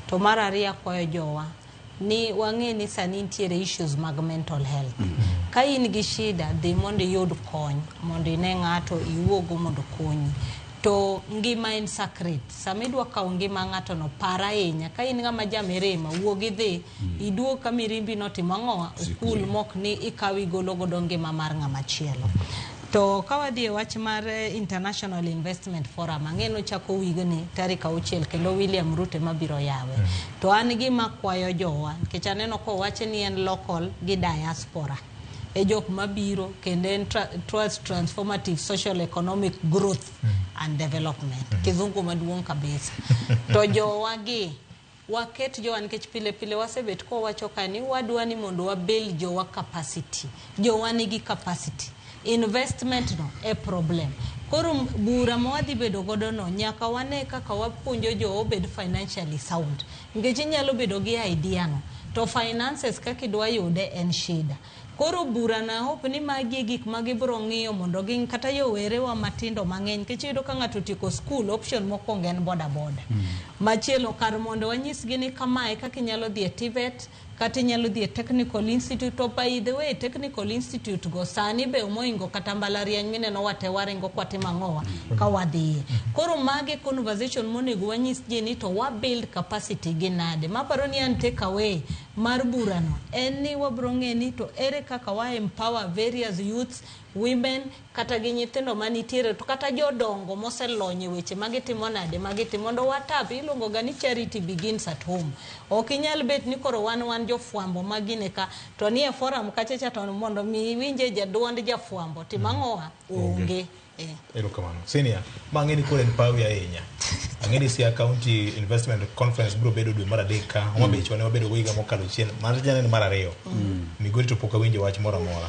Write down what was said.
to mar ariyo kwayo jowa ni wang'e ni sani nitiere issues mag mental health. Ka in gi shida dhi mondo iyud kony, mondo ine ng'ato iwuogo mondo konyi. To ngima en sacred. Sama idwa kawo ngima ng'ato no para ahinya. Ka in ng'ama jamirima, wuog idhi, iduog ka mirimbi no timo ang'owa, okul mok ni ikawi golo godo ngima mar ng'ama chielo. To kawadhi e wach mar International Investment Forum, ang'eno chako wigni tarik 6 kendo William Ruto mabiro yawe. To an gima kwayo jowa, nikech aneno ko wache ni en local gi diaspora. E jok mabiro kendo en towards transformative social economic growth and development. Kizungu maduong' kabisa. To jowa gi waket jowa nikech pile pile wasebet ko wacho kani wadwa ni mondo wa build jowa capacity. Jowa nigi capacity. Investment no e problem. Koro bura mwadhi bedo godo no nyaka wane kaka wapuonjo jowa obed financially sound. Nikech inyalo bedo gi idea no to finances kaka idwa yude en shida. Koro bura na hope ni magi gik magibro ng'iyo mondo gin kata yowere wa matindo mang'eny kech yudo ka ng'ato tiko school option mokwongo en boda boda. Machielo kar mondo wanyisgi ni kamae kaka inyalo dhi e TVET kata inyalo dhi e Technical Institute. To by the way, Technical Institute go sani be moingo kata mbalariany mineno wate waringo kwatimo ang'owa ka wadhiye. Koro magi conversation monego wanyisgi ni to wa build capacity gi nade. Maparo ni an take away mar bura no en ni wabro ng'eni to ere kaka wa empower various youths, women kata gi nyithindo manitiere to kata jodongo moselonye weche magitimo nade magitimo mondo watapi iluongo ga ni charity begins at home. Ok inyal bet ni koro wan jofwambo magine ka to ni e forum kachacha to mondo mi winje jaduond jafwambo timang'owa onge. Erokamano. Senior, mang'eni kore en pawi ahinya. Ang'eni Siaya County Investment Conference biro bedo dwe mar 3 Homa Bay chone wabedo go higa mokalo chien. Mar jana ni mar 2. Migori to pok awinjo wach moro amora.